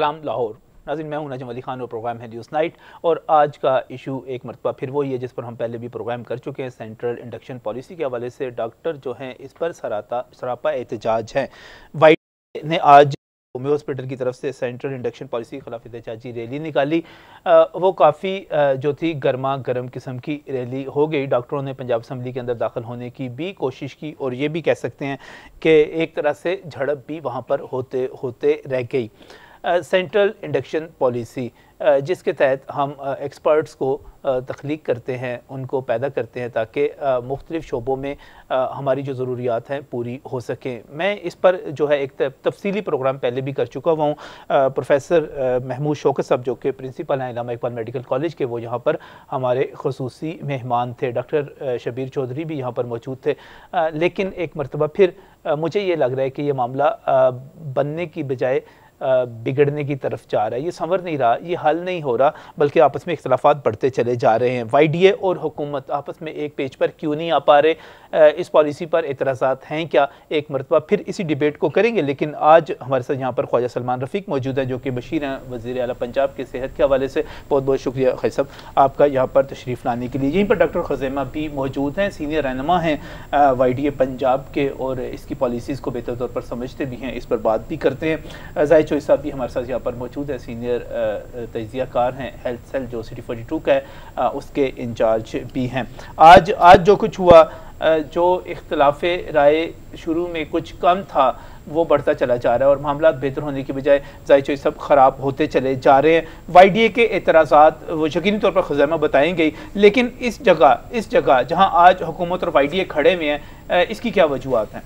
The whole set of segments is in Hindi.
सलाम लाहौर। नाज़रीन, मैं हूं नजम अली खान और प्रोग्राम है न्यूज़ नाइट। और आज का इशू एक मरतबा फिर वही है जिस पर हम पहले भी प्रोग्राम कर चुके हैं। सेंट्रल इंडक्शन पॉलिसी के हवाले से डॉक्टर जो हैं इस पर सरापा एहतजाज हैं। वाई ने आज होम्यो हॉस्पिटल की तरफ से सेंट्रल इंडक्शन पॉलिसी के खिलाफ एहतजाजी रैली निकाली। वो काफ़ी जो थी गर्मा गर्म किस्म की रैली हो गई। डॉक्टरों ने पंजाब असम्बली के अंदर दाखिल होने की भी कोशिश की और ये भी कह सकते हैं कि एक तरह से झड़प भी वहाँ पर होते होते रह गई। सेंट्रल इंडक्शन पॉलिसी जिसके तहत हम एक्सपर्ट्स को तख्लीक करते हैं, उनको पैदा करते हैं ताकि मुख्तलिफ़ शोबों में हमारी जो ज़रूरियात हैं पूरी हो सकें। मैं इस पर जो है एक तफसीली प्रोग्राम पहले भी कर चुका हुआ हूँ। प्रोफेसर महमूद शौकत साहब जो कि प्रिंसिपल हैं इलामा इकबाल मेडिकल कॉलेज के, वो यहाँ पर हमारे खसूसी मेहमान थे। डॉक्टर शबीर चौधरी भी यहाँ पर मौजूद थे। लेकिन एक मरतबा फिर मुझे ये लग रहा है कि ये मामला बनने की बजाय बिगड़ने की तरफ जा रहा है। ये संवर नहीं रहा, ये हल नहीं हो रहा, बल्कि आपस में इख्तलाफात बढ़ते चले जा रहे हैं। वाईडीए और हुकूमत आपस में एक पेज पर क्यों नहीं आ पा रहे? इस पॉलिसी पर एतराज़ात हैं क्या? एक मरतबा फिर इसी डिबेट को करेंगे। लेकिन आज हमारे साथ यहाँ पर ख्वाजा सलमान रफ़ीक मौजूद हैं जो कि बशीर हैं वज़ीर आला पंजाब के सेहत के हवाले से। बहुत बहुत शुक्रिया ख़ैर साहब आपका यहाँ पर तशरीफ़ लाने के लिए। यहीं पर डॉक्टर खुज़ैमा भी मौजूद हैं, सीनियर रहनुमा हैं वाईडीए पंजाब के और इसकी पॉलिसीज़ को बेहतर तौर पर समझते भी हैं, इस पर बात भी करते हैं। ज़ाहिद चौधरी साहब भी हमारे साथ यहाँ पर मौजूद है, सीनियर तजिया कार हैं हेल्थ सेल जो सिटी 42 का है, उसके इंचार्ज भी हैं। आज जो कुछ हुआ, जो इख्तलाफ राय शुरू में कुछ कम था वो बढ़ता चला जा रहा है और मामला बेहतर होने की बजाय ज़ाहिर चीज़ सब ख़राब होते चले जा रहे हैं। वाईडीए के एतराज़ात वो यकीनी तौर पर खुज़ैमा बताएंगे, लेकिन इस जगह जहाँ आज हुकूमत और वाईडीए खड़े हुए हैं, इसकी क्या वजूहात हैं?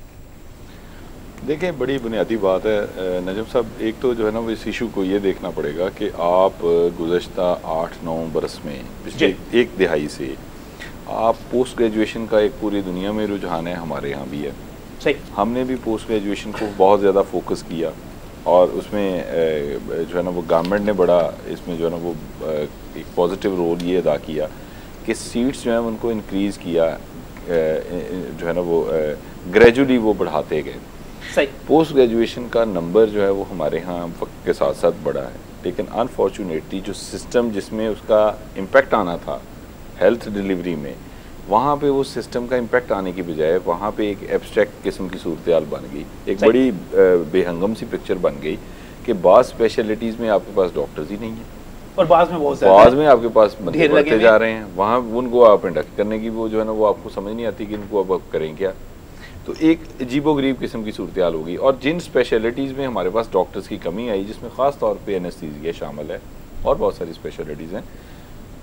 देखें, बड़ी बुनियादी बात है नजम साहब। एक तो जो है ना वो इस इशू को ये देखना पड़ेगा कि आप गुज़श्ता 8-9 बरस में पिछले एक दिहाई से आप पोस्ट ग्रेजुएशन का एक पूरी दुनिया में रुझान है, हमारे यहाँ भी है। सही, हमने भी पोस्ट ग्रेजुएशन को बहुत ज़्यादा फोकस किया और उसमें जो है ना वो गवर्नमेंट ने बड़ा इसमें जो है ना वो एक पॉजिटिव रोल ये अदा किया कि सीट्स जो हैं उनको इंक्रीज़ किया, जो है ना वो ग्रेजुअली वो बढ़ाते गए। सही, पोस्ट ग्रेजुएशन का नंबर जो है वो हमारे यहाँ वक्त के साथ साथ बढ़ा है, लेकिन अनफॉर्चुनेटली जो सिस्टम जिसमें उसका इम्पेक्ट आना था हेल्थ डिलीवरी में, वहाँ पे वो सिस्टम का इम्पेक्ट आने की बजाय वहाँ पे एक एब्स्ट्रैक्ट किस्म की सूरत बन गई, एक बड़ी बेहंगम सी पिक्चर बन गई कि बाज़ स्पेशलिटीज़ में आपके पास डॉक्टर्स ही नहीं है और बाद में आपके पास बंदे बढ़ते जा रहे हैं। वहाँ उनको आप इंडक्ट करने की वो जो है ना वो आपको समझ नहीं आती कि इनको अब करें क्या। तो एक अजीबोगरीब किस्म की सूरत हाल होगी। और जिन स्पेशलिटीज़ में हमारे पास डॉक्टर्स की कमी आई, जिसमें ख़ास तौर पे एनेस्थीसिया शामिल है और बहुत सारी स्पेशलिटीज़ हैं,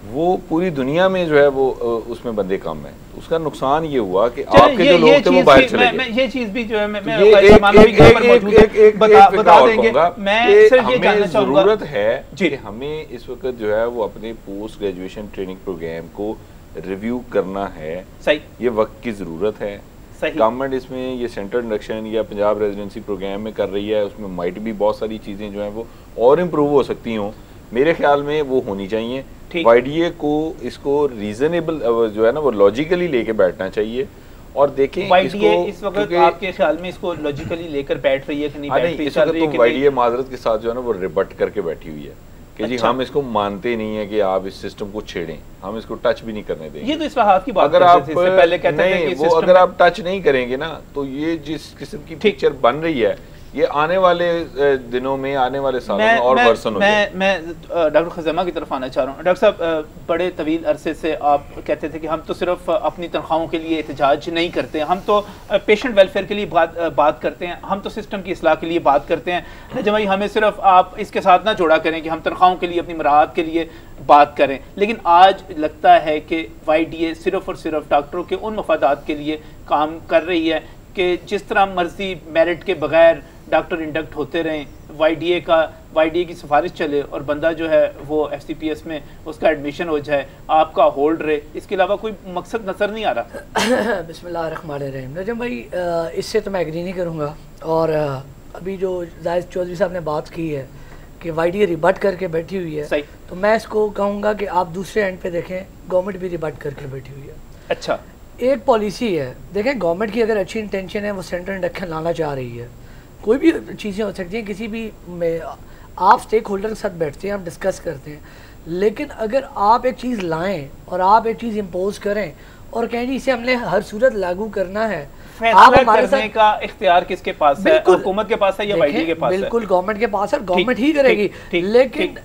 वो पूरी दुनिया में जो है वो उसमें बंदे कम हैं। उसका नुकसान ये हुआ कि आपके जो लोग थे वो बाहर चले गए। ये चीज़ भी जो है हमें ज़रूरत है कि हमें इस वक्त जो है वो अपने पोस्ट ग्रेजुएशन ट्रेनिंग प्रोग्राम को रिव्यू करना है। सही, ये वक्त की ज़रूरत है। गवर्नमेंट इसमें ये सेंट्रल इंडक्शन या पंजाब रेजिडेंसी प्रोग्राम में कर रही है, उसमें माइट भी बहुत सारी चीज़ें जो हैं वो और इम्प्रूव हो सकती हों। मेरे ख्याल में वो होनी चाहिए। वाईडीए को इसको रीजनेबल जो है ना वो लॉजिकली लेके बैठना चाहिए और देखें वाईडीए इस वक्त आपके ख्याल में इसको लॉजिकली लेकर बैठ रही है कि नहीं बैठ रही है? वाईडीए माजरत के साथ जो है ना वो रिबट करके बैठी हुई है कि जी हम इसको मानते नहीं है कि आप इस सिस्टम को छेड़ें, हम इसको टच भी नहीं करने देंगे। ये तो इस्लाहात की बात अगर आप पहले कहते थे कि वो अगर आप टच नहीं करेंगे ना तो ये जिस किस्म की पिक्चर बन रही है ये आने वाले दिनों में, आने वाले सालों में और वर्सन हो जाएगा। मैं डॉक्टर खुज़ैमा की तरफ आना चाह रहा हूँ। डॉक्टर साहब, बड़े तवील अरसे से आप कहते थे कि हम तो सिर्फ अपनी तनख्वाहों के लिए एहतजाज नहीं करते, हम तो पेशेंट वेलफेयर के लिए बात करते हैं, हम तो सिस्टम की इस्लाह के लिए बात करते हैं। जब हमें सिर्फ आप इसके साथ ना जोड़ा करें कि हम तनख्वाहों के लिए, अपनी मराहत के लिए बात करें। लेकिन आज लगता है कि वाईडीए सिर्फ और सिर्फ डॉक्टरों के उन मफादात के लिए काम कर रही है कि जिस तरह मर्जी मेरिट के बगैर डॉक्टर इंडक्ट होते रहें, वाईडीए की सिफारिश चले और बंदा जो है वो एफसीपीएस में उसका एडमिशन हो जाए, आपका होल्ड रहे। इसके अलावा कोई मकसद नज़र नहीं आ रहा। बिस्मिल्लाहिर्रहमानिर्रहीम। नजम भाई, इससे तो मैं एग्री नहीं करूँगा। और अभी जो ज़ाहिद चौधरी साहब ने बात की है कि वाईडीए रिबट करके बैठी हुई है, सही, तो मैं इसको कहूँगा कि आप दूसरे एंड पे देखें, गवर्नमेंट भी रिबट करके बैठी हुई है। अच्छा, एक पॉलिसी है, देखें गवर्नमेंट की अगर अच्छी इंटेंशन है, वो सेंट्रल इंडक्शन लाना चाह रही है, कोई भी चीज़ें हो सकती हैं, किसी भी में आप स्टेक होल्डर के साथ बैठते हैं, हम डिस्कस करते हैं, लेकिन अगर आप एक चीज़ लाएं और आप एक चीज़ इम्पोज करें और कहें जी इसे हमने हर सूरत लागू करना है, आप हमारे करने का इख्तियार किसके पास है? हुकूमत के पास है या वाईडी के पास है? बिल्कुल गवर्नमेंट के पास है, गवर्नमेंट ही करेगी।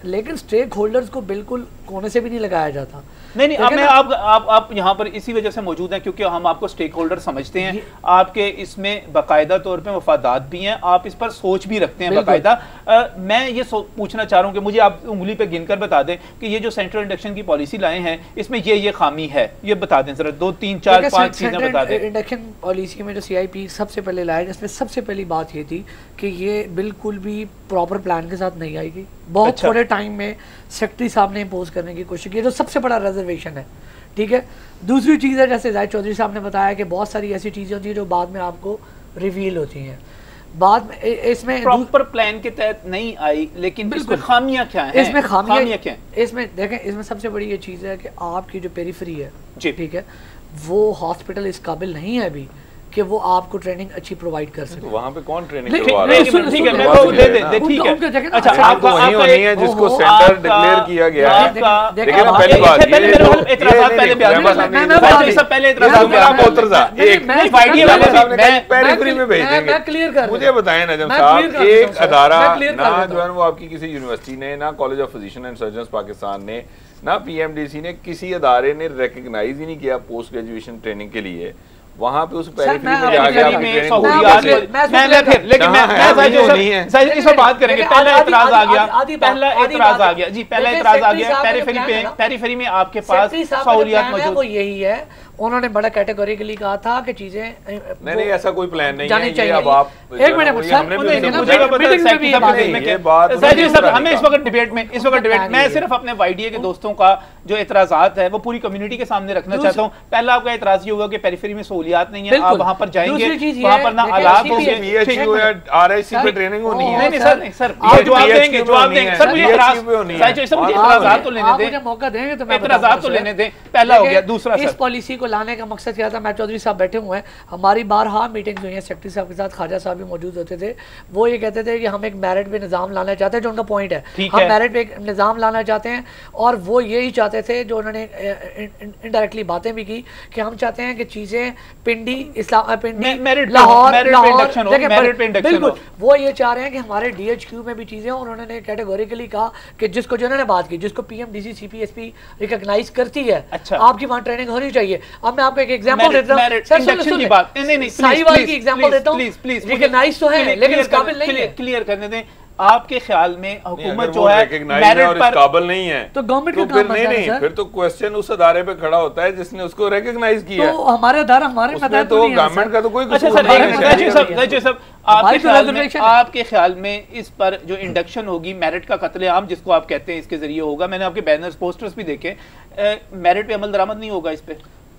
लेकिन स्टेक होल्डर्स को बिल्कुल कोने से भी नहीं लगाया जाता। नहीं आप यहाँ पर इसी वजह से मौजूद हैं क्योंकि हम आपको स्टेक होल्डर समझते हैं, आपके इसमें बाकायदा तौर पे वफादात भी हैं, आप इस पर सोच भी रखते हैं बाकायदा। मैं ये पूछना चाह रहा हूँ कि मुझे आप उंगली पे गिनकर बता दें कि ये जो सेंट्रल इंडक्शन की पॉलिसी लाए हैं इसमें ये खामी है, ये बता दें जरा, 2 3 4 5 चीजें बता दें। इंडक्शन पॉलिसी में जो CIP सबसे पहले लाया, जिसमें सबसे पहली बात ये थी कि ये बिल्कुल भी प्रॉपर प्लान के साथ नहीं आएगी। बहुत थोड़े टाइम में सेक्रेटरी साहब ने इम्पोज करने की कोशिश की, जो सबसे बड़ा रिजर्वेशन है। ठीक है, दूसरी चीज़ है जैसे जाहिद चौधरी साहब ने बताया कि बहुत सारी ऐसी चीज़ें होती हैं जो बाद में आपको रिवील होती हैं, बाद में इसमें प्रॉपर प्लान के तहत नहीं आई, लेकिन इसमें खामियां क्या हैं? इसमें खामियां क्या हैं? इसमें देखें, इसमें सबसे बड़ी ये चीज़ है कि आपकी जो पेरिफेरी है, ठीक है, वो हॉस्पिटल इस काबिल नहीं है अभी कि वो आपको ट्रेनिंग अच्छी प्रोवाइड कर सके। तो वहाँ पे कौन ट्रेनिंग करवा रहा है? ठीक है, मैं वो दे दे, ठीक है। अच्छा, आपको वही होनी है जिसको सेंटर डिक्लेयर किया गया है। देखिए ना, पहली बात ये एतराज़ात पहले बयान पहले एतराज़ात पेरिफेरी में भेज देंगे। मुझे बताएं नजम साहब, एक अदारा ना जो है वो आपकी किसी यूनिवर्सिटी ने, ना college of physician and surgeons Pakistan ने, ना PMDC ने, किसी अदारे ने रिकॉग्नाइज ही नहीं किया पोस्ट ग्रेजुएशन ट्रेनिंग के लिए। वहां पे उस पेरिफेरी में जाके आपकी ट्रेनिंग इस पर बात करेंगे। पहला एतराज आ गया जी, पहला एतराज आ गया पेरिफेरी में आपके पास सहूलियात मौजूद, यही है। उन्होंने बड़ा कैटेगोरिकली कहा था कि चीजें नहीं ऐसा कोई प्लान नहीं जानी चाहिए। अब आप एक मिनट हमें इस वक्त डिबेट मैं सिर्फ अपने वाईडीए के दोस्तों का जो एतराज़ात है वो पूरी कम्युनिटी के सामने रखना चाहता हूँ। पहला आपका एतराज ये होगा कि पेरिफेरी में सहूलियात नहीं है, आप वहां पर जाएंगे, वहां पर ना आलात होंगे, RIC पे ट्रेनिंग होनी है। नहीं सर आप जवाब देंगे सर, मुझे एतराज़ात तो लेने दें, मौका देंगे तो एतराज़ात तो लेने दें। पहला हो गया। दूसरा, इस पॉलिसी को लाने का मकसद क्या था? मैं चौधरी साहब बैठे हुए हैं, हमारी बारहा मीटिंग्स हुई हैं, सेक्रेटरी साहब के साथ ख्वाजा साहब भी मौजूद होते थे। वो ये कहते थे कि हम एक मेरिट पे निज़ाम लाना चाहते हैं, जो उनका पॉइंट है, हम मेरिट पे एक निज़ाम लाना चाहते हैं। और वो यही चाहते थे, जो उन्होंने इनडायरेक्टली बातें भी की, कि हम चाहते हैं कि चीज़ें पिंडी लाहौर, बिल्कुल वो ये चाह रहे हैं कि हमारे DHQ में भी चीज़ें। उन्होंने कैटेगोरिकली कहा कि जिसको जिन्होंने बात की, जिसको PMDC CPSP रिकॉग्नाइज करती है, आपकी वहाँ ट्रेनिंग होनी चाहिए। अब मैं आपको एक एग्जांपल देता हूं, साहिवाल की एग्जांपल देता हूं, रिकॉग्नाइज तो है लेकिन इस काबिल नहीं है। क्लियर करने दें, आपके ख्याल में हुकूमत जो है मेरिट पर काबिल नहीं है तो गवर्नमेंट का काम नहीं, फिर तो क्वेश्चन उस अदारे पे खड़ा होता है जिसने उसको रिकॉग्नाइज किया। तो हमारे अदारा हमारे तो गवर्नमेंट का तो कोई आपके ख्याल में इस पर जो इंडक्शन होगी, मेरिट का कत्लेआम जिसको आप कहते हैं, इसके जरिए होगा? मैंने आपके बैनर्स पोस्टर्स भी देखे, मेरिट पे अमल दरामद नहीं होगा इस पे?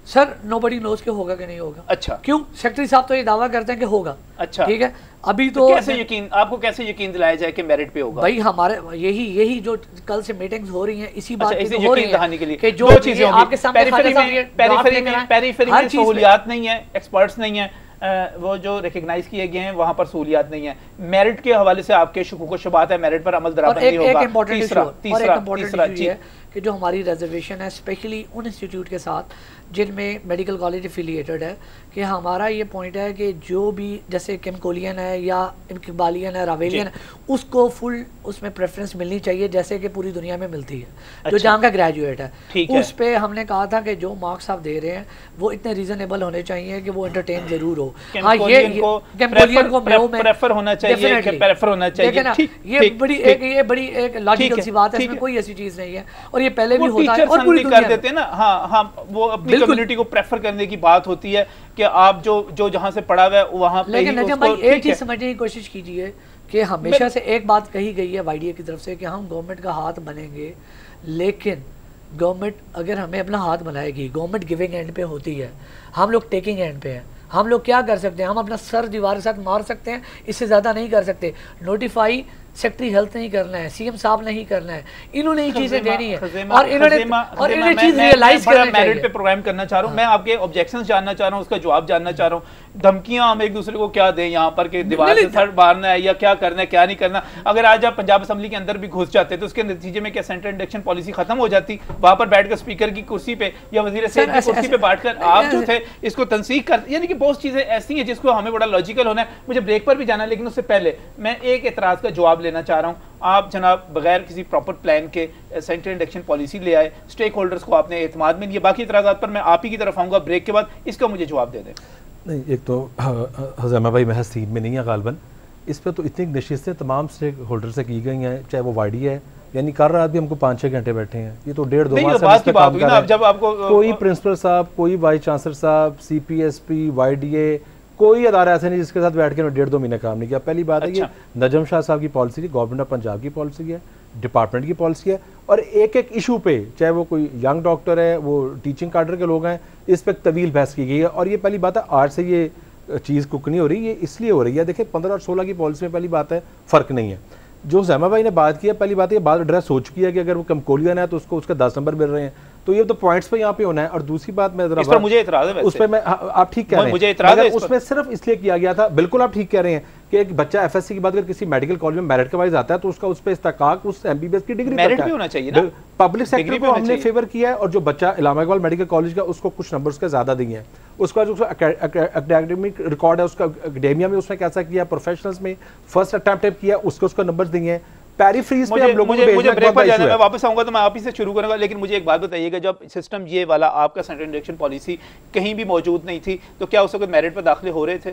सर नोबडी नोज के होगा कि नहीं होगा। अच्छा, क्यों? सेक्रेटरी साहब तो ये दावा करते हैं कि होगा। अच्छा, ठीक है, अभी तो आपको कैसे यकीन दिलाया जाए कि मेरिट पे होगा? भाई हमारे यही जो कल से मीटिंग्स हो रही हैं, इसी बात पे हो रही है के लिए जो चीजें आपके सामने पेरिफेरी में सहूलियात नहीं है, एक्सपर्ट्स नहीं है, वो जो रिकॉग्नाइज किए गए हैं वहां पर सहूलियात नहीं है। मेरिट के हवाले से आपके शुकूक व शुबात है, मेरिट पर अमल दरामद नहीं होगा। तीसरा चीज कि जो हमारी रिजर्वेशन है, स्पेशली उन इंस्टीट्यूट के साथ जिनमें मेडिकल कॉलेज एफिलिएटेड है, कि हमारा ये पॉइंट है कि जो भी जैसे केमकोलियन है या इकबालियन है, रावेलियन है, उसको फुल उसमें प्रेफरेंस मिलनी चाहिए जैसे कि पूरी दुनिया में मिलती है। अच्छा, जो जहाँ का ग्रेजुएट है उस पे हमने कहा था कि जो मार्क्स आप दे रहे हैं वो इतने रीजनेबल होने चाहिए कि वो एंटरटेन जरूर हो। हाँ, ये केमकोलियन को प्रेफर होना चाहिए। ये बड़ी एक लॉजिकल सी बात है, इसमें कोई ऐसी चीज नहीं है और ये पहले भी होता है और पूरी दुनिया कर देते हैं ना। हाँ, वो अपनी कम्युनिटी को प्रेफर करने की बात होती है कि आप जो जहां से पढ़ा हुआ है वहां पे। लेकिन नजम भाई एक चीज समझने की कोशिश कीजिए कि हमेशा से एक बात कही गई है वाईडीए की तरफ से कि हम गवर्नमेंट का हाथ बनेंगे, लेकिन गवर्नमेंट अगर हमें अपना हाथ बनाएगी, गवर्नमेंट गिविंग एंड पे होती है, हम लोग टेकिंग एंड पे हैं। हम लोग क्या कर सकते हैं? हम अपना सर दीवार के साथ मार सकते हैं, इससे ज़्यादा नहीं कर सकते। नोटिफाई सेक्रेटरी हेल्थ नहीं करना है, सीएम साहब नहीं करना है, इन्होंने ही चीजें देनी है और इन्होंने चीज रियलाइज करना चाहिए। मेरिट पे प्रोग्राम करना चाह रहा हूँ मैं, आपके ऑब्जेक्शंस जानना चाह रहा हूँ, उसका जवाब जानना चाह रहा हूँ। धमकियां हम एक दूसरे को क्या दें यहाँ पर कि दीवार से सर मारना है या क्या करना है क्या नहीं करना। अगर आज आप पंजाब असेंबली के अंदर भी घुस जाते तो उसके नतीजे में क्या सेंट्रल इंडक्शन पॉलिसी खत्म हो जाती? वहां पर बैठकर स्पीकर की कुर्सी पे या वजीर सेहत की कुर्सी पे बैठकर आप जो थे इसको तंसीक कर, यानी कि बहुत चीजें ऐसी हैं जिसको हमें बड़ा लॉजिकल होना है। मुझे ब्रेक पर भी जाना है, लेकिन उससे पहले मैं एक एतराज का जवाब लेना चाह रहा हूँ। आप जनाब बगैर किसी प्रॉपर प्लान के सेंट्रल इंडक्शन पॉलिसी ले आए, स्टेक होल्डर्स को आपने एतमाद में लिया। बाकी एतराज़ात पर मैं आप ही की तरफ आऊँगा ब्रेक के बाद, इसका मुझे जवाब दे दें। नहीं, एक तो हज़ैमा भाई महज सीन में नहीं है गालबन, इस पर तो इतनी नशिस्तें तमाम स्टेक होल्डर से की गई हैं, चाहे वो वाडी है, यानी कर रहा भी हमको 5-6 घंटे बैठे हैं, ये तो 1.5-2 माह से काम कर रहे हैं। जब आपको कोई प्रिंसिपल साहब, कोई वाइस चांसलर साहब, CPSP, YDA, कोई अदारा ऐसा नहीं जिसके साथ बैठ के 1.5-2 महीने काम नहीं किया। पहली बात है ये नजम शाह साहब की पॉलिसी थी, गवर्नमेंट ऑफ पंजाब की पॉलिसी है, डिपार्टमेंट की पॉलिसी है, और एक एक इशू पे, चाहे वो कोई यंग डॉक्टर है, वो टीचिंग काडर के लोग हैं, इस पर तवील बहस की गई है। और ये पहली बात है आज से ये चीज़ कुक नहीं हो रही, ये इसलिए हो रही है। देखिए 15 और 16 की पॉलिसी में पहली बात है फ़र्क नहीं है। जो ज़ैमा भाई ने बात की है, पहली बात ये बात एड्रेस हो चुकी है कि अगर वो कमकोलियन है तो उसको उसका 10 नंबर मिल रहे हैं, तो ये तो पॉइंट्स पे यहाँ पे होना है। और दूसरी बात मैं जरा, इस पर मुझे इतराज़ है, उस पर मैं, आप ठीक कह रहे हैं, मुझे इतराज़ है, उसमें सिर्फ इसलिए किया गया था, बिल्कुल आप ठीक कह रहे हैं कि एक बच्चा FSC की बात अगर किसी मेडिकल कॉलेज में मेरिट के वाइज आता है तो उसका उस पर इस्तेकाक उस MBBS की डिग्री मेरिट भी होना चाहिए ना। पब्लिक सेक्टर को हमने फेवर किया है, और जो बच्चा इलामा इकबाल मेडिकल कॉलेज का, उसको कुछ नंबर उसके ज्यादा दिए हैं, उसका जो एकेडमिक रिकॉर्ड है, उसका एकेडेमिया में उसने कैसा किया, प्रोफेशनल्स में फर्स्ट अटेम्प्ट किया, उसको नंबर दिए हैं। पेरिफ्रीज पे हम लोगों को मुझे ब्रेक पर जाना है, मैं वापस आऊंगा तो मैं आप ही से शुरू करूंगा। लेकिन मुझे एक बात बताइएगा, जब सिस्टम ये वाला आपका सेंट्रल इंडक्शन पॉलिसी कहीं भी मौजूद नहीं थी तो क्या उस वक्त मेरिट पर दाखिले हो रहे थे?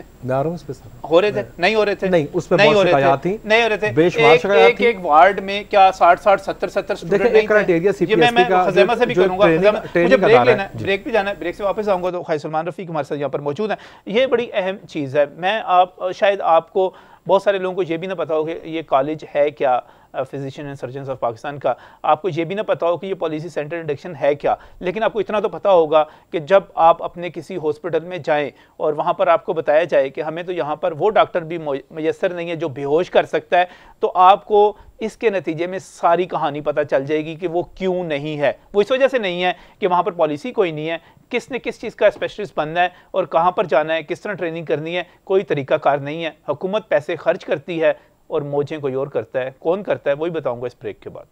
हो रहे थे? नहीं हो रहे थे? नहीं, उस पे नहीं हो रहे थे, नहीं हो रहे थे। एक वार्ड में क्या 60-60, 70-70 स्टूडेंट नहीं थे? ये मैं खज़ैमा से भी करूंगा, मुझे ब्रेक लेना है, ब्रेक भी जाना है, ब्रेक से वापस आऊंगा तो खाई सलमान रफ़ीक हमारे साथ यहाँ पर मौजूद है। ये बड़ी अहम चीज़ है। मैं शायद आपको, बहुत सारे लोगों को ये भी ना पता हो कि ये कॉलेज है क्या, physician and surgeons of Pakistan का, आपको ये भी ना पता हो कि ये पॉलिसी सेंट्रल इंडक्शन है क्या। लेकिन आपको इतना तो पता होगा कि जब आप अपने किसी हॉस्पिटल में जाएं और वहाँ पर आपको बताया जाए कि हमें तो यहाँ पर वो डॉक्टर भी मैसर नहीं है जो बेहोश कर सकता है, तो आपको इसके नतीजे में सारी कहानी पता चल जाएगी कि वो क्यों नहीं है। वो इस वजह से नहीं है कि वहाँ पर पॉलिसी कोई नहीं है, किसने किस चीज़ का स्पेशलिस्ट बनना है और कहाँ पर जाना है, किस तरह ट्रेनिंग करनी है, कोई तरीकाकार नहीं है। हुकूमत पैसे खर्च करती है और मौजें कोई और करता है। कौन करता है वही बताऊंगा इस ब्रेक के बाद।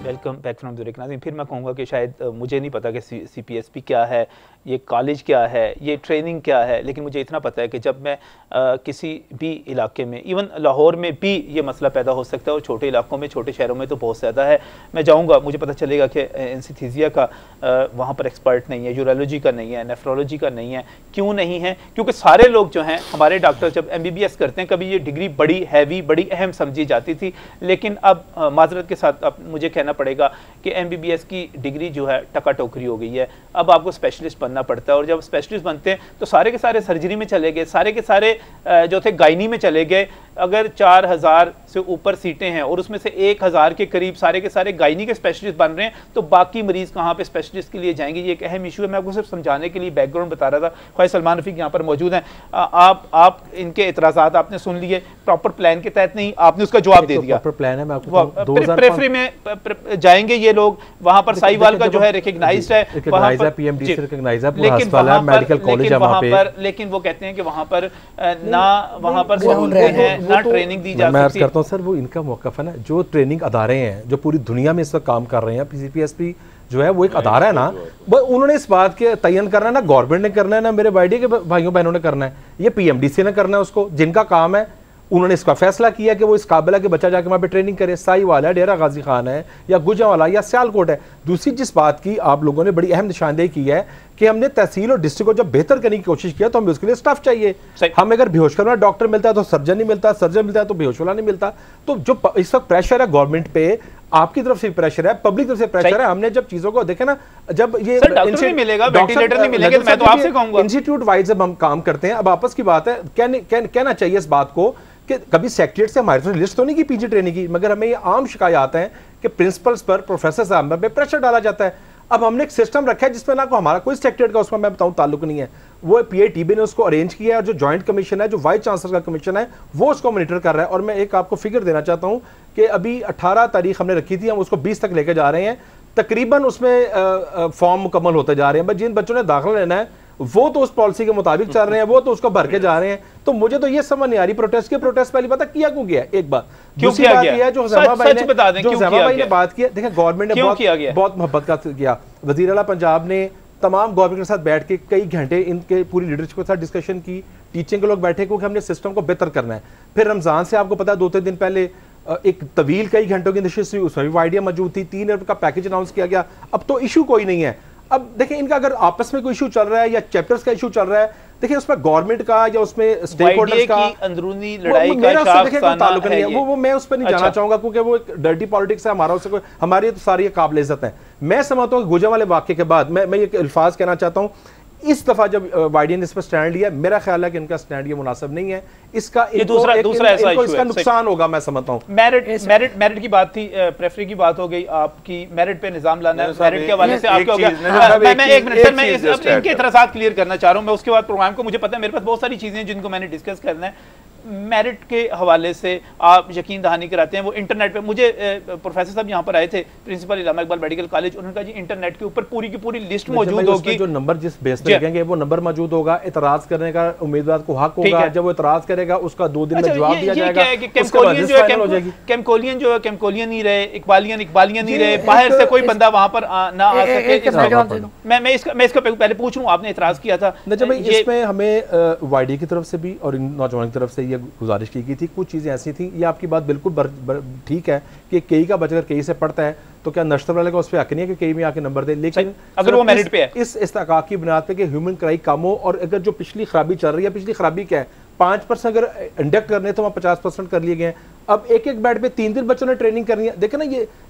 Welcome back from the break. नाज़रीन, फिर मैं कहूँगा कि शायद मुझे नहीं पता कि CPSP क्या है, ये कॉलेज क्या है, ये ट्रेनिंग क्या है, लेकिन मुझे इतना पता है कि जब मैं किसी भी इलाके में, इवन लाहौर में भी ये मसला पैदा हो सकता है और छोटे इलाकों में, छोटे शहरों में तो बहुत ज़्यादा है। मैं जाऊँगा, मुझे पता चलेगा कि एनेस्थीसिया का वहाँ पर एक्सपर्ट नहीं है, यूरोलॉजी का नहीं है, नेफ्रोलॉजी का नहीं है। क्यों नहीं है? क्योंकि सारे लोग जो हैं हमारे डॉक्टर जब MBBS करते हैं, कभी ये डिग्री बड़ी हैवी, बड़ी अहम समझी जाती थी, लेकिन अब माजरत के साथ अब मुझे कहना पड़ेगा कि MBBS की डिग्री जो है टका टोकरी हो गई है। अब आपको स्पेशलिस्ट बनना पड़ता है, और जब स्पेशलिस्ट बनते हैं तो सारे के सारे सर्जरी में चले गए, सारे के सारे जो थे गायनी में चले गए। अगर 4000 से ऊपर सीटें हैं और उसमें से 1000 के करीब सारे के सारे गायनी के स्पेशलिस्ट बन रहे हैं, तो बाकी मरीज कहाँ पे स्पेशलिस्ट के लिए जाएंगे? ये एक अहम इशू है। मैं आपको सिर्फ समझाने के लिए बैकग्राउंड बता रहा था। ख्वाही सलमान रफ़ीक यहाँ पर मौजूद हैं। आप इनके एतराज़ात आपने सुन लिए, प्रॉपर प्लान के तहत नहीं, आपने उसका जवाब दे दिया। प्रॉपर प्लान है, मैं आपको प्रेफरी में जाएंगे ये लोग, वहाँ पर साहिवाल का जो है रिकग्नाइज्ड है, वहाँ पर PMD से रिकग्नाइज्ड है, मेडिकल कॉलेज है वहाँ पर, लेकिन वो कहते हैं कि वहाँ पर ना वहाँ पर सहूलतें हैं, ना ट्रेनिंग दी जा सकती है। मैं अर्ज करता हूँ सर, वो इनका मौक़िफ़ है ना, जो ट्रेनिंग अदारे हैं जो पूरी दुनिया में इस वक्त काम कर रहे हैं, CPSP जो है वो एक अदारा है ना, उन्होंने इस बात के तयन करना है ना, गवर्नमेंट ने करना है ना मेरे YDA के भाइयों बहनों ने करना है, ये PMDC ने करना है उसको, जिनका काम है। उन्होंने इसका फैसला किया कि वो इस काबिल है कि बच्चा जाके वहाँ पे ट्रेनिंग करे, साहिवाल है, डेरा गाजी खान है, या गुजरांवाला या सियालकोट है। दूसरी जिस बात की आप लोगों ने बड़ी अहम निशानदेही की है कि हमने तहसील और डिस्ट्रिक्ट को जब बेहतर करने की कोशिश किया तो हमें उसके लिए स्टाफ चाहिए। हमें अगर बेहोश करना डॉक्टर मिलता है तो सर्जन नहीं मिलता, सर्जन मिलता है तो बेहोश वाला नहीं मिलता। तो जो इस वक्त प्रेशर है गवर्नमेंट पे, आपकी तरफ से प्रेशर है, पब्लिक तरफ से प्रेशर है। हमने जब चीजों को देखे ना, जब ये नहीं मिलेगा, वेंटिलेटर नहीं मिलेगा, मैं तो आपसे कहूंगा इंस्टीट्यूट वाइज जब हम काम करते हैं, अब आपस की बात है, कहना चाहिए इस बात को कि कभी सेक्रेटरीट से हमारे तो लिस्ट तो नहीं की PG ट्रेनिंग की, मगर हमें ये आम शिकायत हैं कि प्रिंसिपल्स पर, प्रोफेसर साहब पे प्रेशर डाला जाता है। अब हमने एक सिस्टम रखा है जिसमें ना को हमारा कोई सेक्रेटरी का उसमें मैं बताऊं ताल्लुक नहीं है, वो PITB ने उसको अरेंज किया है, जो जॉइंट कमीशन है, जो वाइस चांसलर का कमीशन है, वो उसको मॉनिटर कर रहा है। और मैं एक आपको फिगर देना चाहता हूं कि अभी 18 तारीख हमने रखी थी, हम उसको 20 तक लेके जा रहे हैं, तकरीबन उसमें फॉर्म मुकम्मल होते जा रहे हैं। बस जिन बच्चों ने दाखिला लेना है वो तो उस पॉलिसी के मुताबिक चल रहे हैं, वो तो उसको भर के जा रहे हैं। तो मुझे तो ये समझ नहीं आ रही प्रोटेस्ट पहली पता किया क्यों गया, एक बात। दूसरी बात यह है जो हुज़ैमा भाई ने बात की, देखिए गवर्नमेंट ने बहुत मोहब्बत का किया। वज़ीर आला पंजाब ने तमाम गवर्नमेंट के साथ बैठ के कई घंटे इनके पूरी लीडरशिप के साथ डिस्कशन की, टीचिंग के लोग बैठे क्योंकि हमने सिस्टम को बेहतर करना है। फिर रमजान से आपको पता है 2-3 दिन पहले एक तवील कई घंटों की नशिस्त हुई, उसमें भी आइडिया मौजूद थी, 3 अरब का पैकेज अनाउंस किया गया। अब तो इशू कोई नहीं है। अब देखिए इनका अगर आपस में कोई इशू चल रहा है या चैप्टर्स का इशू चल रहा है, देखिए उसमें गवर्नमेंट का या उसमें स्टेक होल्डर्स का अंदरूनी लड़ाई का देखिए कोई ताल्लुक नहीं है, वो मैं उस पर नहीं जाना चाहूंगा क्योंकि वो एक डर्टी पॉलिटिक्स है, हमारा उससे कोई, हमारी तो सारी काबिल इज्जत है। मैं समझता हूँ गुजरांवाला वाक़े के बाद मैं ये अल्फाज कहना चाहता हूँ, इस दफा जब YDA ने इस पर स्टैंड लिया, मेरा ख्याल है कि इनका स्टैंड ये मुनासिब नहीं है। इसका दूसरा ऐसा इशू इसका नुकसान होगा, मैं समझता हूँ। मेरिट की बात थी, प्रेफरी की बात हो गई, आपकी मेरिट पे निजाम लाना है, मेरिट के हवाले से आपका हो गया। मैं एक मिनट सर, मैं इनके इतराज़ात क्लियर करना चाह रहा हूँ। मैं उसके बाद प्रोग्राम को, मुझे पता है मेरे पास बहुत सारी चीजें हैं जिनको मैंने डिस्कस करना है। मेरिट के हवाले से आप यकीन दहानी कराते हैं, वो इंटरनेट पे, मुझे प्रोफेसर साहब यहाँ पर आए थे, प्रिंसिपल इलामा इकबाल मेडिकल कॉलेज, उन्होंने कहा जी इंटरनेट के ऊपर पूरी की पूरी लिस्ट मौजूद होगी, जो नंबर जिस बेस पे लगेंगे वो नंबर मौजूद होगा, इतराज करने का उम्मीदवार को हक होगा, जब वो इतराज करेगा उसका 2 दिन में जवाब दिया जाएगा। केमकोलियन जो है केमकोलियन नहीं रहे, इकबालियन नहीं रहे, बाहर से कोई बंदा वहां पर ना आ सके। मैं इसका पहले पूछ लूं, आपने इतराज किया था, इसमें हमें YDA की तरफ से भी और इन नौजवानों की तरफ से ये गुजारिश की गई थी, कुछ चीज़ें ऐसी थी, ये आपकी बात बिल्कुल ठीक है कि कई का बच्चा अगर कई से पढ़ता है तो क्या नश्तर वाले का उस पर हक नहीं है कि कई में आके नंबर दे, लेकिन अगर वो मेरिट पे है, इस इस्तेकाक की बुनियाद पे कि ह्यूमन क्राई कम हो, और अगर जो पिछली खराबी चल रही है, पिछली खराबी क्या है, 5% अगर इंडक्ट करने तो वहाँ 50% कर लिए गए। अब एक बेड पे 3 बच्चों ने ट्रेनिंग करनी है। देखे ना,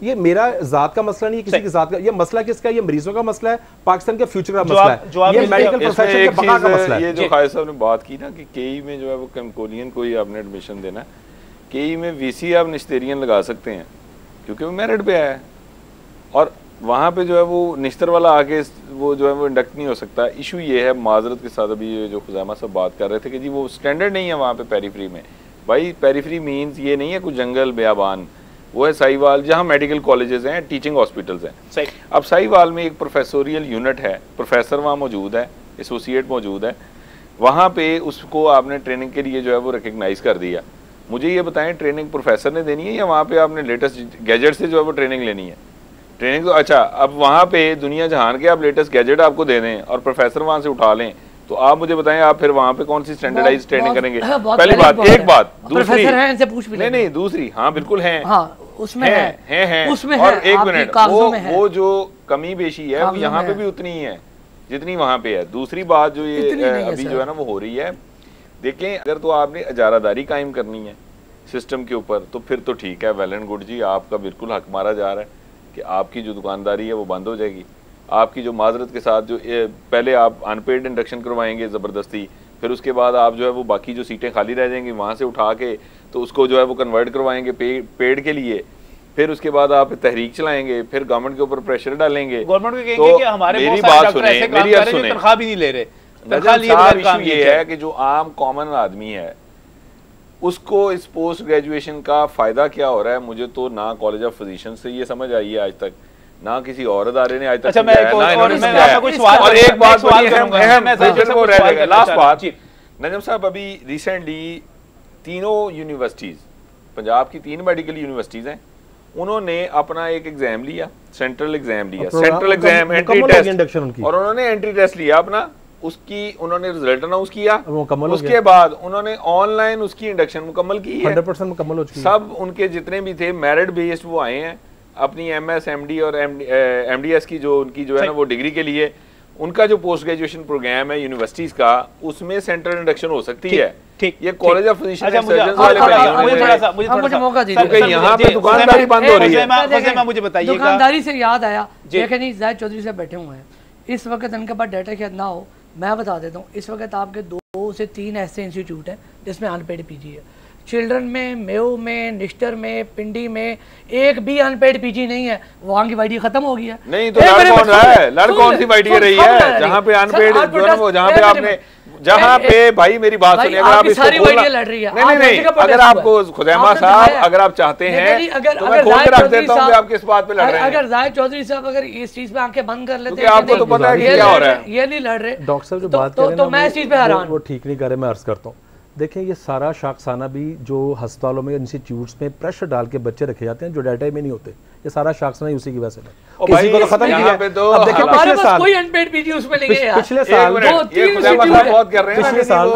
ये मेरा जात का मसला नहीं है, किसी की जात का, ये मसला किसका है? ये मरीजों का मसला है, पाकिस्तान के फ्यूचर का मसला है, ये मेडिकल प्रोफेशन के बका का मसला है। ये जो खालिद साहब ने बात की ना कि केई में जो है वो केमकोलियन को ही आपने एडमिशन देना है, केई में VC आप निश्तेरियन लगा सकते हैं क्योंकि वो मेरिट पे है, और वहाँ पे जो है वो निश्तर वाला आके वो जो है वो इंडक्ट नहीं हो सकता। इशू ये है, माजरत के साथ अभी जो खुजामा साहब बात कर रहे थे कि जी वो स्टैंडर्ड नहीं है वहाँ पे पेरीफ्री में। भाई पेरीफ्री मीन्स ये नहीं है कुछ जंगल बेयाबान, वो है साहिवाल जहाँ मेडिकल कॉलेजेस हैं, टीचिंग हॉस्पिटल्स हैं। अब साहिवाल में एक प्रोफेसोरियल यूनिट है, प्रोफेसर वहाँ मौजूद है, एसोसिएट मौजूद है, वहाँ पे उसको आपने ट्रेनिंग के लिए जो है वो रिकग्नाइज कर दिया। मुझे ये बताएं ट्रेनिंग प्रोफेसर ने देनी है या वहाँ पे आपने लेटेस्ट गैजेट से जो है वो ट्रेनिंग लेनी है? ट्रेनिंग तो अच्छा, अब वहाँ पे दुनिया जहान के आप लेटेस्ट गैजेट आपको दे दें और प्रोफेसर वहाँ से उठा लें, तो आप मुझे बताएं आप फिर वहाँ पे कौन सी स्टैंडर्डाइज ट्रेनिंग करेंगे? पहली बात, एक बात, दूसरी नहीं दूसरी, हाँ बिल्कुल है, उसमें है उसमें और एक मिनट, वो जो कमी बेशी है वो यहाँ पे भी उतनी ही है जितनी वहाँ पे है। दूसरी बात जो ये अभी जो है ना वो हो रही है, देखें अगर तो आपने इजारादारी कायम करनी है सिस्टम के ऊपर तो फिर तो ठीक है, वेल एंड गुड जी, आपका बिल्कुल हक मारा जा रहा है कि आपकी जो दुकानदारी है वो बंद हो जाएगी। आपकी जो माजरत के साथ जो पहले आप अनपेड इंडक्शन करवाएंगे ज़बरदस्ती, फिर उसके बाद आप जो है वो बाकी जो सीटें खाली रह जाएंगी वहाँ से उठा के तो उसको जो है वो कन्वर्ट करवाएंगे पेड के लिए, फिर उसके बाद आप तहरीक चलाएंगे, फिर गवर्नमेंट के ऊपर प्रेशर डालेंगे। गवर्नमेंट को कहेंगे कि हमारे मेरी बात सुने, मेरी बात सुने, तनख्वाह भी नहीं ले रहे। ये है कि जो आम कॉमन आदमी है उसको इस पोस्ट ग्रेजुएशन का फायदा क्या हो रहा है, मुझे तो ना कॉलेज ऑफ फिजिशियन से ये समझ आई है आज तक, ना किसी और अदारे ने आज तक और एक बात लास्ट बात, नजम साहब अभी रिसेंटली तीनों यूनिवर्सिटीज, पंजाब की 3 मेडिकल यूनिवर्सिटीज हैं, उन्होंने अपना एक एग्जाम लिया, सेंट्रल एग्जाम लिया, सेंट्रल एग्जाम एंट्री टेस्ट, और उन्होंने एंट्री टेस्ट लिया अपना, उसकी उन्होंने रिजल्ट अनाउंस किया, उसके बाद उन्होंने ऑनलाइन उसकी इंडक्शन मुकम्मल की है, 100% मुकम्मल हो चुकी है। सब उनके जितने भी थे मेरिट बेस्ड वो आए हैं अपनी MS MD और MDS की जो उनकी जो है ना वो डिग्री के लिए, उनका जो पोस्ट ग्रेजुएशन प्रोग्राम है यूनिवर्सिटीज का उसमें सेंट्रल इंडक्शन हो सकती है। ये कॉलेज ऑफ फिजिशियन सर्जन वाले मुझे मौका दीजिए, क्योंकि यहाँ पे दुकानदारी बंद हो रही है। मुझे बताइए, दुकानदारी से याद आया, देखें नहीं जाहिद चौधरी से बैठे हुए हैं, इस वक्त इनके पास डाटा शायद ना हो, मैं बता देता हूँ, इस वक्त आपके 2 से 3 ऐसे इंस्टीट्यूट हैं जिसमें अनपेड PG है। चिल्ड्रन में, मेयो में, निश्टर में, पिंडी में एक भी अनपेड पीजी नहीं है। वहाँ की वाईडी खत्म हो गई है। नहीं तो लड़ कौन रहा है? लड़ कौन सी वाईडी रही है? जहाँ पे अनपेड जो है वो, जहाँ पे आपने, जहाँ पे भाई मेरी बात सुनिए, अगर आप इसको बोलना, नहीं, अगर आपको खुजैमा साहब अगर आप चाहते हैं तो मैं खोल के रख देता हूँ कि आप किस बात पे लड़ रहे हैं। अगर जाहिद चौधरी साहब अगर इस चीज पे आंखें बंद कर लेते हैं, आपको तो पता है कि क्या हो रहा है, ये नहीं लड़ रहे डॉक्टर साहब जो बात कर रहे हैं तो मैं इस चीज पे हैरान, वो ठीक नहीं कर रहे। मैं अर्ज करता हूँ, देखें ये सारा शाखसाना भी जो अस्पतालों में इंस्टीट्यूट्स में प्रेशर डाल के बच्चे रखे जाते हैं जो डाटा में नहीं होते, ये सारा शाखसाना उसी की वजह से है। किसी को तो खत्म किया पे तो अब देखिए पिछले साल कोई अनपेड पीजी उसमें नहीं है। पिछले साल बहुत कर रहे हैं, पिछले साल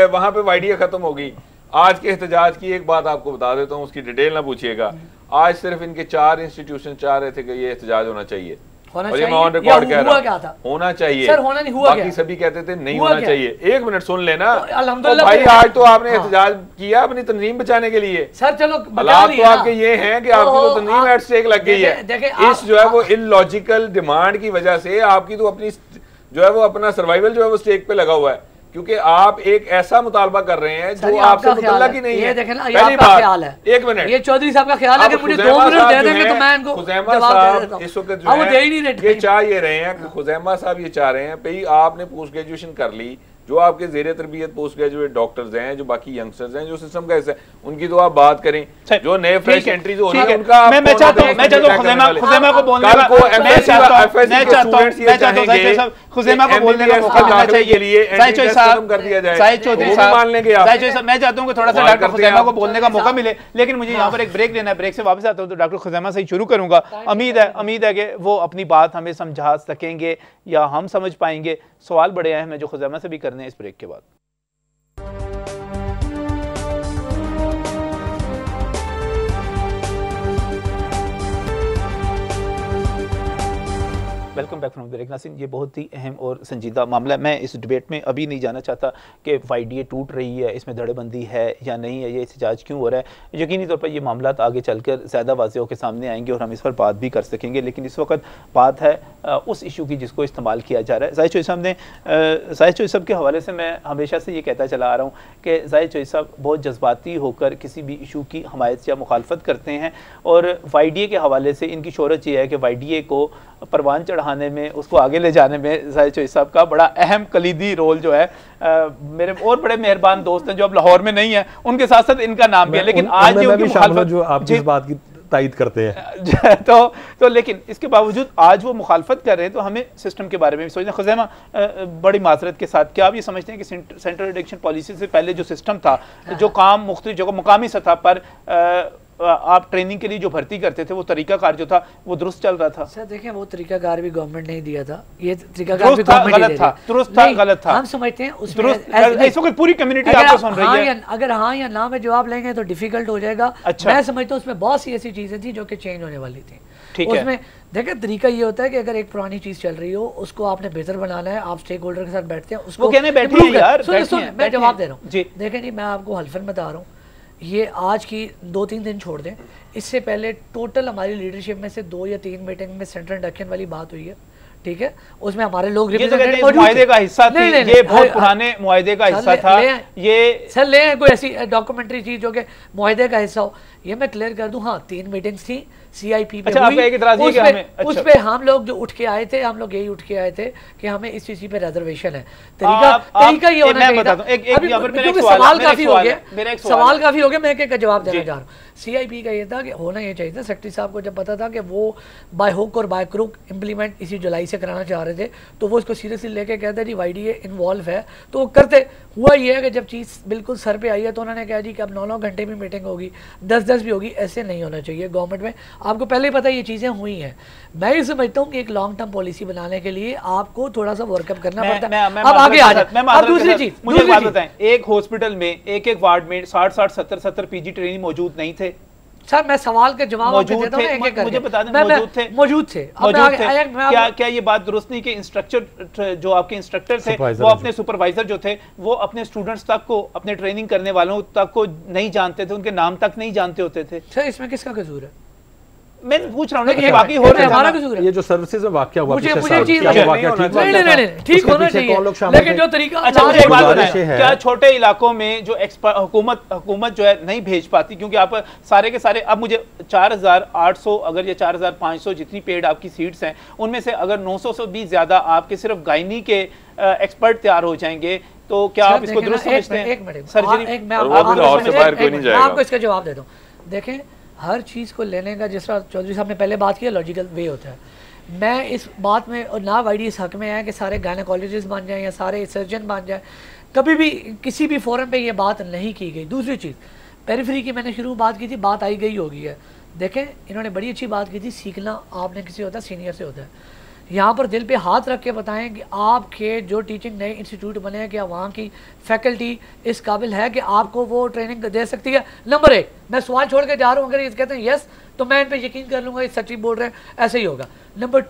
वहां पे वाईडी खत्म होगी। आज के एहतजाज की एक बात आपको बता देता हूँ, उसकी डिटेल ना पूछिएगा। आज सिर्फ इनके 4 इंस्टीट्यूशन चाह रहे थे कि ये एहतजाज होना चाहिए, और ये मैं ऑन रिकॉर्ड कह रहा हूं होना चाहिए सर, होना नहीं हुआ, बाकी सभी कहते थे नहीं होना चाहिए। एक मिनट सुन लेना, अल्हम्दुलिल्लाह भाई आज तो आपने एहतजाज किया अपनी तंजीम बचाने के लिए। सर चलो हालात तो आपके ये हैं कि आपकी तो तंजीम एट स्टेक लग गई है। इस जो है वो इलॉजिकल डिमांड की वजह से आपकी तो अपनी जो है वो अपना सर्वाइवल जो है वो स्टेक पे लगा हुआ है, क्योंकि आप एक ऐसा मुतालबा कर रहे हैं जो आपसे मुतल्लक ही नहीं है। पहली बात, एक मिनट, ये चौधरी साहब का ख्याल है कि मुझे 2 मिनट दे देंगे तो मैं इनको खुजैमा साहब इस वक्त जो है ये चाह ये रहे हैं कि खुजैमा साहब ये चाह रहे हैं भाई आपने पोस्ट ग्रेजुएशन कर ली, जो आपके ज़ेरे तरबियत पोस्ट ग्रेजुएट डॉक्टर्स हैं, जो बाकी यंगस्टर्स हैं जो सिस्टम का हिस्सा है, उनकी तो आप बात करें। जो नए फ्रेश एंट्रीज हो रही है उनका मैं चाहता हूं खुजैमा को बोलने का, मैं चाहता हूं खुजैमा को बोलने का मौका मिलना चाहिए। साहिद चौधरी साहब कर दिया जाए, साहिद चौधरी साहब मान लेंगे आप। साहिद चौधरी साहब मैं चाहता हूं कि थोड़ा सा डॉक्टर खुजैमा को बोलने का मौका मिले, लेकिन मुझे यहां पर एक ब्रेक लेना है। ब्रेक से वापस आता हूं तो डॉक्टर खुजैमा से ही शुरू करूंगा। उम्मीद है कि वो अपनी बात हमें समझा सकेंगे या हम समझ पाएंगे। सवाल बड़े अहम हैं जो खुजैमा से भी करने हैं इस ब्रेक के बाद। Welcome back from break. नासिन, ये बहुत ही अहम और संजीदा मामला है। मैं इस डिबेट में अभी नहीं जाना चाहता कि वाईडीए टूट रही है, इसमें धड़ेबंदी है या नहीं है, ये एहतजाज क्यों हो रहा है। यकीनी तौर पर ये मामला आगे चलकर ज़्यादा वाज़ेह होकर सामने आएंगे और हम इस पर बात भी कर सकेंगे, लेकिन इस वक्त बात है उस इशू की जिसको इस्तेमाल किया जा रहा है। जाहिद चौधरी साहब के हवाले से मैं हमेशा से ये कहता चला आ रहा हूँ कि जाहिद चौधरी साहब बहुत जज्बाती होकर किसी भी इशू की हमायत या मुखालफत करते हैं, और वाईडीए के हवाले से इनकी शोहरत ये है कि वाईडीए को परवान चढ़ाने में, उसको आगे ले जाने में जाहिद चौधरी साहब का बड़ा अहम कलीदी रोल जो है। मेरे और बड़े मेहरबान दोस्त हैं जो अब लाहौर में नहीं है, उनके साथ साथ इनका नाम भी है, लेकिन आज जो आप जिस बात की तायद करते हैं तो लेकिन इसके बावजूद आज वो मुखालफत कर रहे हैं, तो हमें सिस्टम के बारे में भी सोचना। खुजैमा, बड़ी माजरत के साथ, क्या आप ये समझते हैं कि सेंट्रल इलेक्शन पॉलिसी से पहले जो सिस्टम था, जो काम मुख्तलिफ जगह मुकामी सतह पर आप ट्रेनिंग के लिए जो भर्ती करते थे, वो तरीकाकार जो था वो दुरुस्त चल रहा था? सर देखें, वो तरीकाकार भी गवर्नमेंट ने दिया था, ये तरीकाकार भी गलत था, दुरुस्त था, गलत था। हम समझते हैं उसमें इस वक्त पूरी कम्युनिटी आपको सुन रही है। अगर हाँ या ना में जवाब लेंगे तो डिफिकल्ट हो जाएगा। अच्छा, मैं समझता हूँ उसमें बहुत सी ऐसी चीजें थी जो कि चेंज होने वाली थी। उसमें देखिए तरीका ये होता है कि अगर एक पुरानी चीज चल रही हो उसको आपने बेहतर बनाना है, आप स्टेक होल्डर के साथ बैठते हैं, उसको कहने बैठे हैं यार, मैं जवाब दे रहा हूँ। देखें नहीं, मैं आपको हल्फन बता रहा हूँ, ये आज की 2-3 दिन छोड़ दें, इससे पहले टोटल हमारी लीडरशिप में से 2 या 3 मीटिंग में सेंट्रल इंडक्शन वाली बात हुई है, ठीक है। उसमें हमारे लोग मुआहदे का हिस्सा थी, ये बहुत पुराने मुआहदे का हिस्सा था। ये सर ले कोई ऐसी डॉक्यूमेंट्री चीज जो कि मुआहदे का हिस्सा हो, ये मैं क्लियर कर दूं। हाँ, 3 मीटिंग्स थी CIP पे, उस पे हम लोग जो उठ के आए थे, हम लोग यही उठ के आए थे कि हमें इस चीज पे रिजर्वेशन है। तरीका ये होना चाहिए। सवाल काफी हो गया, मैं एक जवाब देना चाह रहा हूँ। CIP का ये था कि होना ये चाहिए था, सेक्रेटरी साहब को जब पता था कि वो बाय हुक और बाय क्रुक इम्प्लीमेंट इसी जुलाई से कराना चाह रहे थे, तो वो इसको सीरियसली लेके कहते जी वाईडीए इन्वॉल्व है, तो वो करते। हुआ ये है कि जब चीज़ बिल्कुल सर पे आई है तो उन्होंने कहा जी कि अब 9-9 घंटे में मीटिंग होगी, 10-10 भी होगी। ऐसे नहीं होना चाहिए गवर्नमेंट में, आपको पहले ही पता ये चीज़ें हुई हैं। मैं ये समझता हूँ कि एक लॉन्ग टर्म पॉलिसी बनाने के लिए आपको थोड़ा सा वर्कअप करना पड़ता है। अब आगे आ जाए, अब दूसरी चीज, मुझे बात बताएं, एक हॉस्पिटल में एक वार्ड में 60-60, 70-70 पीजी ट्रेनी मौजूद नहीं थे? सर मैं सवाल के जवाब मुझे बता दें, मौजूद थे। क्या ये बात दुरुस्त नहीं कि इंस्ट्रक्टर जो आपके इंस्ट्रक्टर थे वो अपने सुपरवाइजर जो थे वो अपने स्टूडेंट्स तक को, अपने ट्रेनिंग करने वालों तक को नहीं जानते थे, उनके नाम तक नहीं जानते होते थे? सर इसमें किसका कसूर है? मैं पूछ रहा हूँ कि बाकी हो रहा है हमारा कसूर है। ये जो सर्विसेज में वाकया हुआ मुझे चीज ठीक होना चाहिए, लेकिन जो तरीका। अच्छा एक बात बताएं, क्या छोटे इलाकों में जो हुकूमत जो है नहीं भेज पाती, क्योंकि आप सारे के सारे, अब मुझे 4800 अगर ये 4500 जितनी पेड आपकी सीट्स हैं उनमें से अगर 900 से भी ज्यादा आपके सिर्फ गायनी के एक्सपर्ट तैयार हो जाएंगे, तो क्या आप इसको दुरुस्त समझते हैं? एक मिनट सर्जरी, मैं आपको इसका जवाब दे दूं। देखें, हर चीज़ को लेने का, जिस तरह चौधरी साहब ने पहले बात की, लॉजिकल वे होता है। मैं इस बात में और ना वाईडी इस हक में है कि सारे गायनेकोलॉजिस्ट बन जाएं या सारे सर्जन बन जाएं, कभी भी किसी भी फोरम पे ये बात नहीं की गई। दूसरी चीज़, पेरिफेरी की मैंने शुरू बात की थी, बात आई गई होगी है। देखें, इन्होंने बड़ी अच्छी बात की थी, सीखना आपने किसी होता है, सीनियर से होता है। यहाँ पर दिल पे हाथ रख के बताएं कि आपके जो टीचिंग नए इंस्टीट्यूट बने हैं, क्या वहाँ की फैकल्टी इस काबिल है कि आपको वो ट्रेनिंग दे सकती है? नंबर 1, मैं सवाल छोड़ के जा रहा हूँ, अगर ये कहते हैं यस तो मैं इन पर यकीन कर लूँगा, ये सच्ची बोल रहे हैं, ऐसे ही होगा। नंबर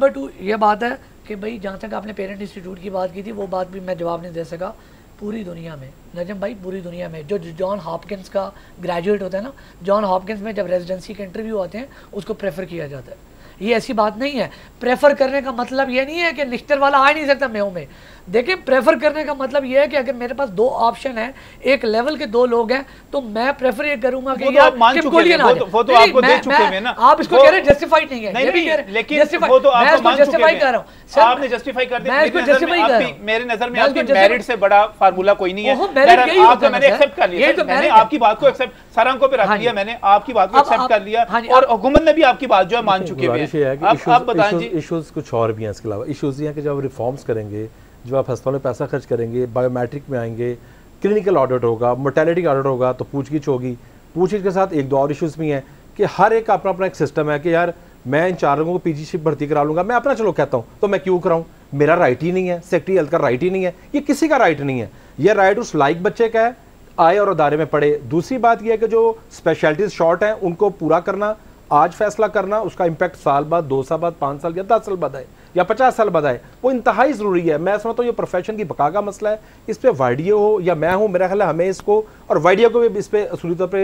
टू ये बात है कि भाई जहाँ तक आपने पेरेंट इंस्टीट्यूट की बात की थी, वो बात भी मैं जवाब नहीं दे सका। पूरी दुनिया में नजम भाई, पूरी दुनिया में जो जॉन हॉपकिंस का ग्रेजुएट होता है ना, जॉन हॉपकिंस में जब रेजिडेंसी के इंटरव्यू आते हैं उसको प्रेफर किया जाता है। ये ऐसी बात नहीं है। प्रेफर करने का मतलब ये नहीं है कि निश्तर वाला आ नहीं सकता मेहू में। देखिए, प्रेफर करने का मतलब ये है कि अगर मेरे पास 2 ऑप्शन है, एक लेवल के 2 लोग हैं, तो मैं प्रेफर ये करूंगा कि यार टिमकोलियन आ जाए। वो तो आपको दे चुके हैं ना, आप इसको कह रहे हैं जस्टिफाइड नहीं है, ये भी कह रहे हैं, लेकिन वो तो आप जस्टिफाई कर रहा हूं, आपने जस्टिफाई कर दिया। मैं इसको जस्टिफाई कर रहा हूं, मेरे नजर में आपके मेरिट से बड़ा फार्मूला कोई नहीं है। आपने मैंने एक्सेप्ट कर लिया, मैंने आपकी बात को एक्सेप्ट सारे अंकों पे रख लिया, मैंने आपकी बात को एक्सेप्ट कर लिया और हुकूमत ने भी आपकी बात जो है मान चुके हैं। अब बताएं जी, इश्यूज कुछ और भी हैं इसके अलावा। इश्यूज ये हैं कि जब रिफॉर्म्स करेंगे, जब आप अस्पताल में पैसा खर्च करेंगे, बायोमेट्रिक में आएंगे, क्लिनिकल ऑडिट होगा, मोर्टेलिटी ऑडिट होगा, तो पूछगिछ होगी। पूछगिछ के साथ 1-2 और इश्यूज भी हैं कि हर एक का अपना अपना एक सिस्टम है कि यार मैं इन 4 लोगों को पीजीशिप भर्ती करा लूंगा, मैं अपना चलो कहता हूँ, तो मैं क्यों कराऊँ? मेरा राइट ही नहीं है, सेक्रेटरी हेल्थ का राइट ही नहीं है, ये किसी का राइट नहीं है। यह राइट उस लाइक बच्चे का है, आए और अदारे में पढ़े। दूसरी बात यह है कि जो स्पेशलिटीज शॉर्ट हैं उनको पूरा करना, आज फैसला करना, उसका इंपैक्ट साल बाद, 2 साल बाद, 5 साल या 10 साल बाद आए या 50 साल बाद आए, वो इंतहाई ज़रूरी है। मैं समझता हूँ ये प्रोफेशन की बका का मसला है। इस पर वाईडीओ हो या मैं हूँ, मेरा ख्याल है हमें इसको और वाईडीओ को भी इस पर असूली तौर पर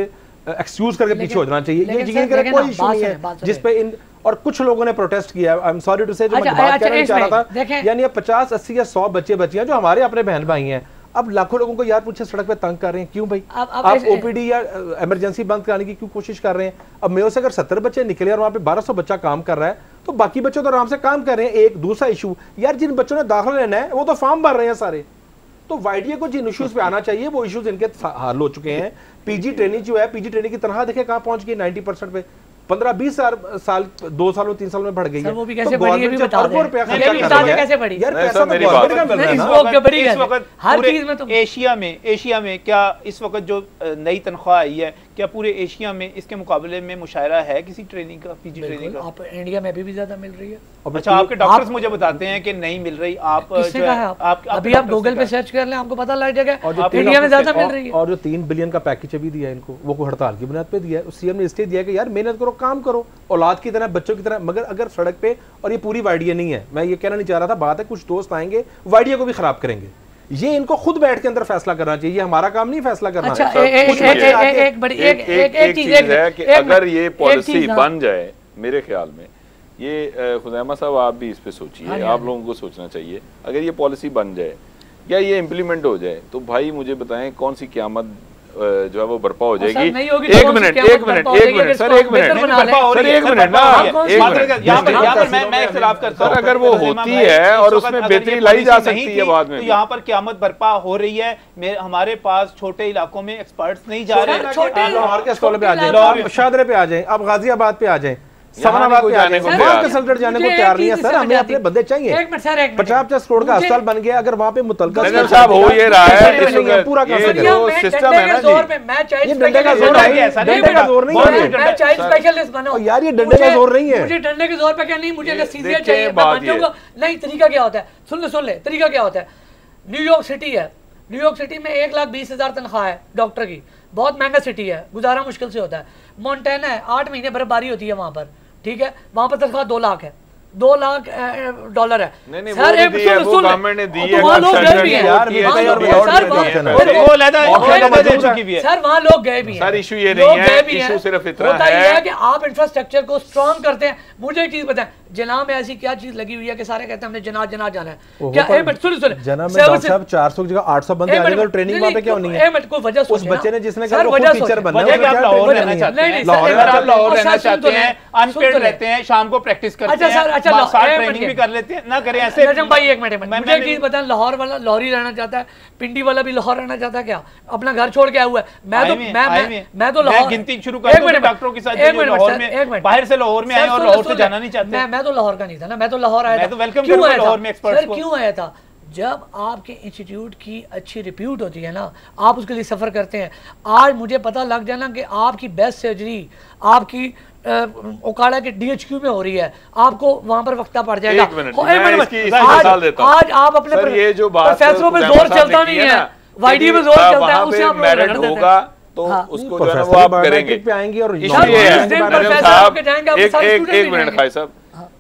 एक्सक्यूज करके पीछे हो जाना चाहिए। ये यकीन करें कोई इशू नहीं है जिस पे इन और कुछ लोगों ने प्रोटेस्ट किया। आई एम सॉरी टू से, जो मैं बात करना चाह रहा था, यानी 50, 80 या 100 बच्चे बच्चियां जो हमारे अपने बहन भाई हैं, अब लाखों लोगों को यार पूछे सड़क पे तंग कर रहे हैं, क्यों भाई? आप ओपीडी या इमरजेंसी बंद कराने की क्यों कोशिश कर रहे हैं? अब मेरे से अगर 70 बच्चे निकले और वहाँ पे 1200 बच्चा काम कर रहा है, तो बाकी बच्चों तो आराम से काम कर रहे हैं। एक दूसरा इशू, यार जिन बच्चों ने दाखिला लेना है वो तो फॉर्म भर रहे हैं सारे। तो वाईडीए को जिन इश्यूज पे आना चाहिए वो इश्यूज इनके हल हो चुके हैं। पीजी ट्रेनिंग जो है, पीजी ट्रेनिंग की तनख्वाह देखे कहाँ पहुंच गई, 90% पे। 15-20 साल 2 सालों 3 सालों में बढ़ गई है। वो भी कैसे बढ़ी है भी बता दें। कैसे बढ़ी यार? पैसा तो गवर्नमेंट का मिल रहा है ना। इस वक्त हर चीज में तो एशिया में क्या इस वक्त जो नई तनख्वाह आई है, क्या पूरे एशिया में इसके मुकाबले में मुशायरा है किसी ट्रेनिंग का, पीजी ट्रेनिंग का? आप इंडिया में भी ज्यादा मिल रही है। अच्छा, आपके डॉक्टर्स मुझे बताते हैं कि नहीं मिल रही। आप अभी आप गूगल पे सर्च कर लें, आपको पता लग जाएगा इंडिया में ज्यादा मिल रही है। और जो 3 बिलियन का पैकेज अभी दिया इनको, वो हड़ताल की बुनियाद पे दिया है। सीएम ने इसलिए दिया कि यार मेहनत करो, काम करो, औलाद की तरह, बच्चों की तरह। मगर अगर सड़क पे, और ये पूरी वाईडीए नहीं है, मैं ये कहना नहीं चाह रहा था, बात है कुछ दोस्त आएंगे वाईडीए को भी खराब करेंगे। ये इनको खुद बैठ के अंदर फैसला करना चाहिए, हमारा काम नहीं फैसला करना। अच्छा, एक चीज है कि अगर ये पॉलिसी बन जाए, मेरे ख्याल में ये खुजैमा साहब आप भी इस पे सोचिए, आप लोगों को सोचना चाहिए। अगर ये पॉलिसी बन जाए या ये इम्प्लीमेंट हो जाए, तो भाई मुझे बताएं कौन सी क़यामत जो है वो बर्पा हो जाएगी। एक मिनट सर, मैं इख्तिलाफ करता हूं। अगर वो होती है और उसमें बेहतरी लाई जा सकती है बाद में, तो यहाँ पर क़यामत बर्पा हो रही है। हमारे पास छोटे इलाकों में एक्सपर्ट्स नहीं जा रहे। लाहौर के स्कूल पे आ जाए, शादरे पे आ जाए, अब गाजियाबाद पे आ जाए, सवानाबाद पे आ जाए, जाने को तैयार नहीं है सर। हमें अपने बंदे चाहिए। 50-50 करोड़ का अस्पताल बन गया, अगर वहाँ पे मुतलका साहब हो ये रहा है पूरा सिस्टम है ना जी। ये डंडे का जोर नहीं है, डंडे का जोर नहीं है। मैं चाइल्ड स्पेशलिस्ट बना हूं यार, ये डंडे का जोर नहीं है। मुझे डंडे के जोर पे क्या नहीं, मुझे सीधे चाहिए, मैं बन जाऊंगा। नहीं, तरीका क्या होता है, सुन ले तरीका क्या होता है। न्यूयॉर्क सिटी है, न्यूयॉर्क सिटी में 1,20,000 तनख्वाह है डॉक्टर की, बहुत महंगा सिटी है, गुजारा मुश्किल से होता है। मोन्टाना है, 8 महीने बर्फबारी होती है वहाँ पर, ठीक है, वहाँ पर तनख्वाह 2 लाख है। 2 लाख डॉलर है। नहीं, सर गवर्नमेंट ने दी है, वहाँ लोग गए भी हैं यार, सर, वहाँ लोग गए भी हैं। सर इशू ये नहीं है, इशू सिर्फ इतना है कि आप इंफ्रास्ट्रक्चर को स्ट्रॉन्ग करते हैं। मुझे एक चीज बताएं, जना में ऐसी क्या चीज लगी हुई है कि सारे कहते हैं हमने जना जाना है? क्या सुन जना में डॉक्टर साहब 400 की जगह 800 बंदे आ जाएंगे और ट्रेनिंग वहां पे क्यों नहीं है? कोई वजह उस बच्चे ने जिसने कहा वो टीचर बनना है, आप लाहौर रहना चाहते हैं, लाहौर रहना चाहते हैं, अनपेड रहते हैं, शाम को प्रैक्टिस करते हैं, ट्रेनिंग भी कर लेते हैं, ना करें ऐसे। भाई एक मिनट, मुझे एक चीज बताएं, लाहौर वाला लाहौरी रहना चाहता है, पिंडी वाला भी लाहौर रहना चाहता है क्या? अपना घर छोड़ के आया हुआ है। मैं तो लाहौर गिनती शुरू कर दूं डॉक्टरों के साथ, लाहौर में बाहर से लाहौर में आए और लाहौर से जाना नहीं चाहते। मैं तो लाहौर का नहीं था ना, मैं तो लाहौर आया था। क्यों आया था? जब आपके इंस्टीट्यूट की अच्छी रिप्यूट होती है ना, आप उसके लिए सफ़र करते हैं। आज मुझे पता लग जाना कि आपकी बेस्ट सर्जरी आपकी ओकाड़ा के DHQ में हो रही है, आपको वहां पर वक्ता पड़ जाएगा। आज आप अपने प्रोफेसरों पे जोर चलता नहीं है, YD पे जोर चलता है, उसे आप मेरिट होगा तो उसको जो है वो आप करेंगे पे आएंगे। और एक मिनट खाई साहब,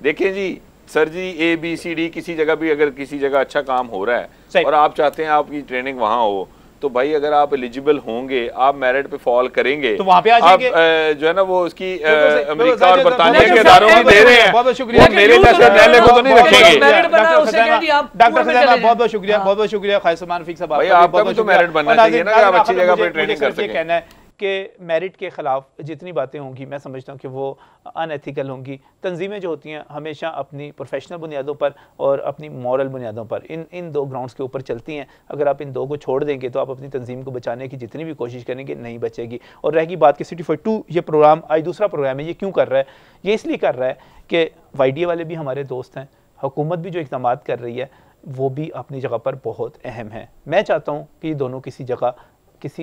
देखिए जी सर जी, ABCD किसी जगह भी अगर किसी जगह अच्छा काम हो रहा है और आप चाहते हैं आपकी ट्रेनिंग वहां हो, तो भाई अगर आप एलिजिबल होंगे, आप मेरिट पे फॉल करेंगे तो वहां पे आ जाएंगे। आप जो है ना वो उसकी अमेरिका और बरतानिया के इदारों में दे रहे हैं, बहुत शुक्रिया, मेरे जैसे नहले को तो नहीं रखेंगे। डॉक्टर खजाना बहुत बहुत शुक्रिया, बहुत बहुत शुक्रिया। खायसमान रफीक साहब, भाई आपका भी तो मेरिट बनना चाहिए ना, आप अच्छी जगह पे ट्रेनिंग कर सकें। कहना है कि मेरिट के ख़िलाफ़ जितनी बातें होंगी मैं समझता हूँ कि वो अनएथिकल होंगी। तंजीमें जो होती हैं हमेशा अपनी प्रोफेशनल बुनियादों पर और अपनी मॉरल बुनियादों पर इन 2 ग्राउंड्स के ऊपर चलती हैं। अगर आप इन 2 को छोड़ देंगे तो आप अपनी तंजीम को बचाने की जितनी भी कोशिश करेंगे नहीं बचेगी। और रहेगी बात कि सिटी 42 ये प्रोग्राम आज दूसरा प्रोग्राम है, ये क्यों कर रहा है? ये इसलिए कर रहा है कि YDA वाले भी हमारे दोस्त हैं, हुकूमत भी जो इक़दाम कर रही है वो भी अपनी जगह पर बहुत अहम है। मैं चाहता हूँ कि ये दोनों किसी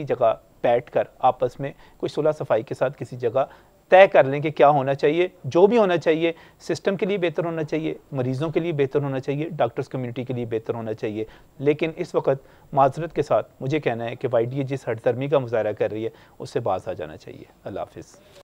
जगह बैठ कर आपस में कोई सुलह सफाई के साथ किसी जगह तय कर लें कि क्या होना चाहिए। जो भी होना चाहिए सिस्टम के लिए बेहतर होना चाहिए, मरीज़ों के लिए बेहतर होना चाहिए, डॉक्टर्स कम्युनिटी के लिए बेहतर होना चाहिए। लेकिन इस वक्त माजरत के साथ मुझे कहना है कि YDA जिस हठधर्मी का मुजाहरा कर रही है उससे बाज आ जाना चाहिए। अल्लाह हाफ़िज़।